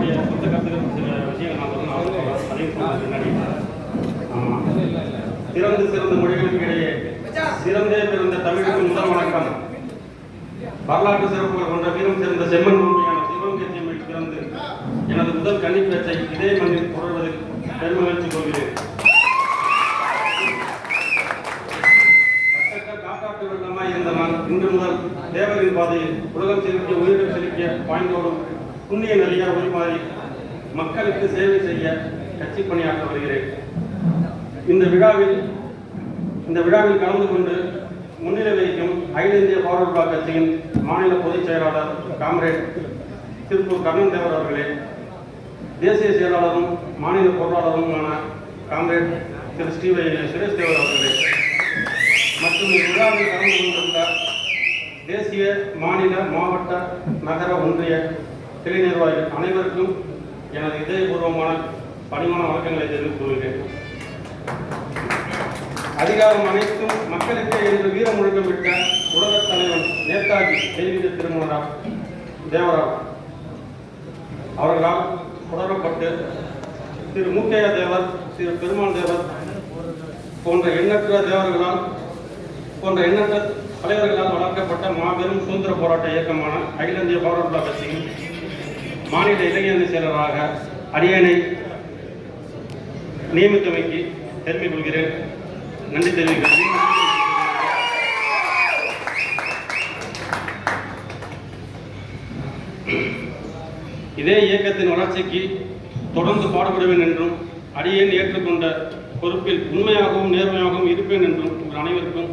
என்னுடைய சொந்த கருத்துக்கள் சில விஷயங்கள் நான் சொல்லணும். அதையும் சொல்றது பின்னாடி. ஆமாம், சிறந்த மொழிகளுக்கு இடையே சிறந்தே பிறந்த தமிழுக்கு முதல் வணக்கம். வரலாற்று சிறப்புகள் கொண்ட வீரம் சிறந்த செம்மன் பூமியான சிவகங்கை செம்மில் பிறந்து எனது முதல் கன்னிப்பேச்சை இதே மண்ணில் தொடர்வதில் பெருமகிழ்ச்சி கொள்கிறேன். காட்டாற்று வெள்ளமாய் இருந்த நான் இன்று முதல் தேவரின் பாதையில் உலகம் செலுத்திய உயிரில் செலுத்திய பாய்ந்தோடும் புண்ணிய நதியாக உரிமாறி மக்களுக்கு சேவை செய்ய கட்சி பணியாற்ற வருகிறேன். இந்த விழாவில் கலந்து கொண்டு முன்னிலை வகிக்கும் அகில இந்திய ஃபார்வர்ட் பிளாக் கட்சியின் மாநில பொதுச் செயலாளர் காம்ரேட் திருப்பூர் கர்ணன் தேவர் அவர்களே, தேசிய செயலாளரும் மாநில பொருளாளருமான காம்ரேட் திரு சுரேஷ் தேவர் அவர்களே, மற்றும் இவ்விழாவில் கலந்து கொண்டுள்ள தேசிய, மாநில, மாவட்ட, நகர, ஒன்றிய கிளை நிர்வாகிகள் அனைவருக்கும் எனது இதயபூர்வமான பணிமான வணக்கங்களை தெரிவித்துக் கொள்கிறேன். அதிகாரம் அனைத்தும் மக்களுக்கே என்று வீர முழக்கமிட்ட உலகத் தலைவன் நேதாஜி தெய்வீக திருமணராவ் தேவராவ் அவர்களால் தொடரப்பட்டு திரு மூக்கையா தேவர், திரு பெருமாள் தேவர் போன்ற எண்ணற்ற தலைவர்களால் வளர்க்கப்பட்ட மாபெரும் சுதந்திர போராட்ட இயக்கமான அகில இந்திய ஃபார்வர்ட் பிளாக் கட்சியின் மாநில இளைஞரணி செயலராக அரியணை நியமித்தமைக்கு பெருமை கொள்கிறேன். நன்றி தெரிவிக்கிறேன். இதே இயக்கத்தின் வளர்ச்சிக்கு தொடர்ந்து பாடுபடுவேன் என்றும் அடியேன் ஏற்றுக்கொண்ட பொறுப்பில் உண்மையாகவும் நேர்மையாகவும் இருப்பேன் என்றும் உங்கள் அனைவருக்கும்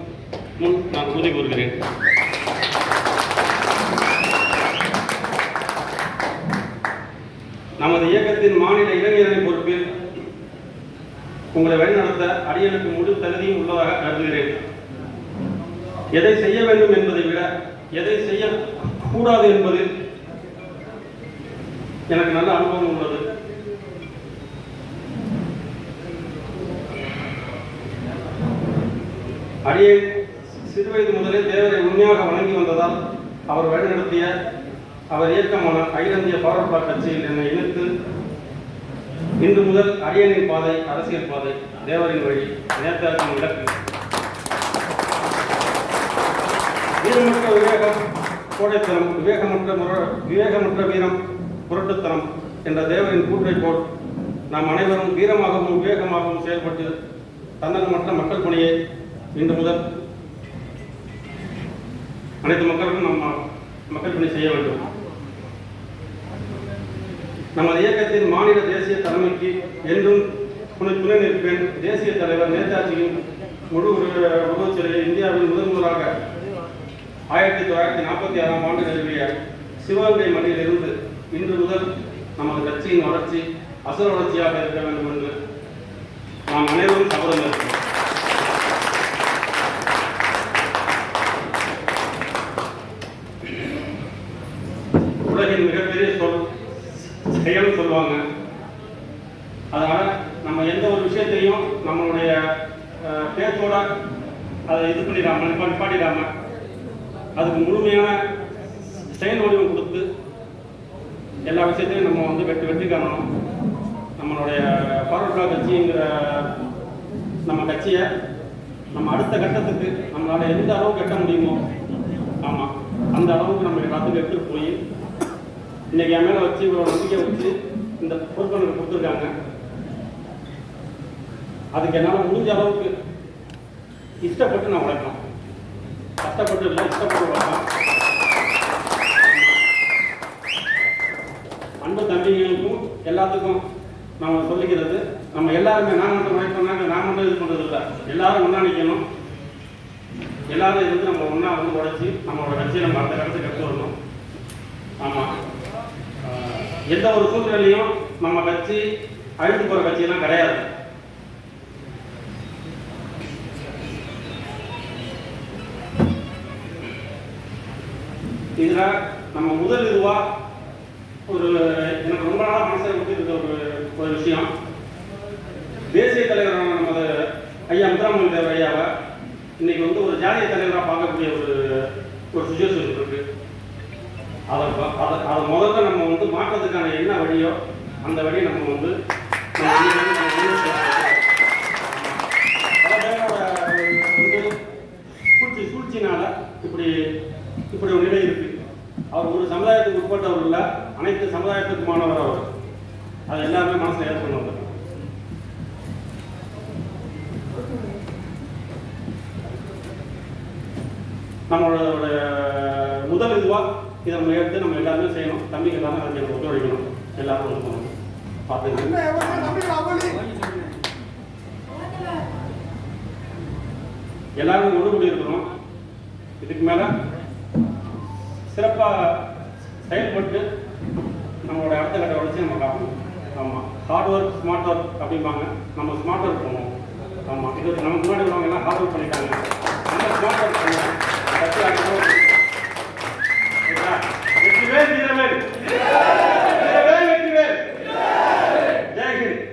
முன் நான் உறுதி கூறுகிறேன். நமது இயக்கத்தின் மாநில இளைஞரணி பொறுப்பில் உங்களை வழிநடத்த அடியனுக்கு முழு தகுதியும் உள்ளதாக கருதுகிறேன். எதை செய்ய வேண்டும் என்பதை விட எதை செய்யக்கூடாது என்பதில் எனக்கு நல்ல அனுபவம் உள்ளது. அடியே சிறுவயது முதலே தேவரை உண்மையாக வணங்கி வந்ததால் அவர் வழிநடத்திய அவர் இயக்கமான அகில இந்திய ஃபார்வர்ட் பிளாக் கட்சியில் என்னை இணைத்து இன்று முதல் அரியணின் பாதை அரசியல் பாதை, தேவரின் வழி, நேதாஜியின் இலக்கு. வீரமற்ற விவேகம் கோடைத்தனம், விவேகமற்ற வீரம் புரட்டுத்தனம் என்ற தேவரின் கூற்றை போல் நாம் அனைவரும் வீரமாகவும் விவேகமாகவும் செயல்பட்டு தன்னலமற்ற மக்கள் பணியை இன்று முதல் அனைத்து மக்களுக்கும் நாம் மக்கள் பணி செய்ய வேண்டும். நமது இயக்கத்தின் மாநில தேசிய தலைமைக்கு என்றும் துணை நிற்பேன். தேசிய தலைவர் நேதாஜியின் முழு உருவச்சிலையை இந்தியாவில் முதலாக 1946ஆம் ஆண்டு நிறுவிய சிவகங்கை மண்ணிலிருந்து இன்று முதல் நமது கட்சியின் வளர்ச்சி அசல் வளர்ச்சியாக இருக்க வேண்டும் என்று நாம் அனைவரும் சபதம் இருக்கிறோம். உலகின் மிகப்பெரிய செயல் சொல்லுவாங்க. அதனால நம்ம எந்த ஒரு விஷயத்தையும் நம்மளுடைய பேச்சோட அதை இது பண்ணிடாம நிப்பாட்டிடாம அதுக்கு முழுமையான செயல் வடிவம் கொடுத்து எல்லா விஷயத்தையும் நம்ம வெற்றி காணணும். நம்மளுடைய ஃபார்வர்ட் பிளாக் கட்சிங்கிற நம்ம கட்சியை நம்ம அடுத்த கட்டத்துக்கு நம்மளால எந்த அளவுக்கு கட்ட முடியுமோ, ஆமாம், அந்த அளவுக்கு நம்ம எல்லாத்துக்கும் எடுத்துட்டு போய் இன்னைக்கு என் மேலே வச்சு இவ்வளோ நம்பிக்கை வச்சு இந்த பொறுப்பை எனக்கு கொடுத்துருக்காங்க. அதுக்கு என்னால் முடிஞ்ச அளவுக்கு இஷ்டப்பட்டு நான் உழைப்பேன். கஷ்டப்பட்டு இல்லை, இஷ்டப்பட்டு உழைப்பேன். அன்பு தம்பிகளுக்கும் எல்லாத்துக்கும் நம்ம சொல்லிக்கிறது, நம்ம எல்லாருமே நான் மட்டும் உழைப்போம்னாங்க, நான் மட்டும் இது பண்ணுறது இல்லை, எல்லாரும் ஒன்றா நிற்கணும். எல்லாரும் இருந்து நம்ம ஒன்றா உழைச்சி நம்மளோட கட்சியை நம்ம அடுத்த கட்டத்துக்கு எடுத்து வரணும். ஆமாம், எந்த ஒரு சூழ்நிலையும் நம்ம கட்சி அழித்து போகிற கட்சியெல்லாம் கிடையாது. இதில் நம்ம முதல் இதுவாக எனக்கு ரொம்ப நாளாக மனசில் கொடுத்துருக்க ஒரு விஷயம், தேசிய தலைவரான நமது ஐயா முத்துராமலிங்க தேவர் ஐயாவை இன்னைக்கு ஒரு ஜாதிய தலைவராக பார்க்கக்கூடிய ஒரு சுச்சுவேஷன் இருக்கு. அதை முதல்ல நம்ம மாற்றத்துக்கான என்ன வழியோ அந்த வழியை நம்ம வந்து பல பேரோட வந்து சூழ்ச்சினால இப்படி ஒரு நிலை இருக்கு. அவர் ஒரு சமுதாயத்துக்கு உட்பட்டவர் இல்லை, அனைத்து சமுதாயத்துக்குமானவர் அவர். அது எல்லாருமே மனசில் ஏற்படுவாங்க. நம்மளோட முதல் இதுவாக இதை நம்ம எடுத்து நம்ம எல்லாருமே செய்யணும். தம்பிக்கு எல்லாமே அதுக்கு ஒத்துழைக்கணும். எல்லாரும் ஒத்துக்கணும். எல்லாரும் ஒன்று கூடி இருக்கணும். இதுக்கு மேலே சிறப்பாக செயல்பட்டு நம்மளோட அடுத்த கட்ட வளர்ச்சி நம்ம காட்டணும். ஆமாம், ஹார்ட் ஒர்க் ஸ்மார்ட் ஒர்க் அப்படிம்பாங்க. நம்ம ஸ்மார்ட் ஒர்க் பண்ணுவோம். ஆமாம், இது நம்ம முன்னாடி உள்ளவங்க எல்லாம் ஹார்ட் ஒர்க் பண்ணிட்டாங்க. நம்ம ஸ்மார்ட் ஒர்க் பண்ணுவோம். வெற்றிவேல் வீரவேல், வீரவேல் வெற்றிவேல். ஜெய் ஹிந்த்.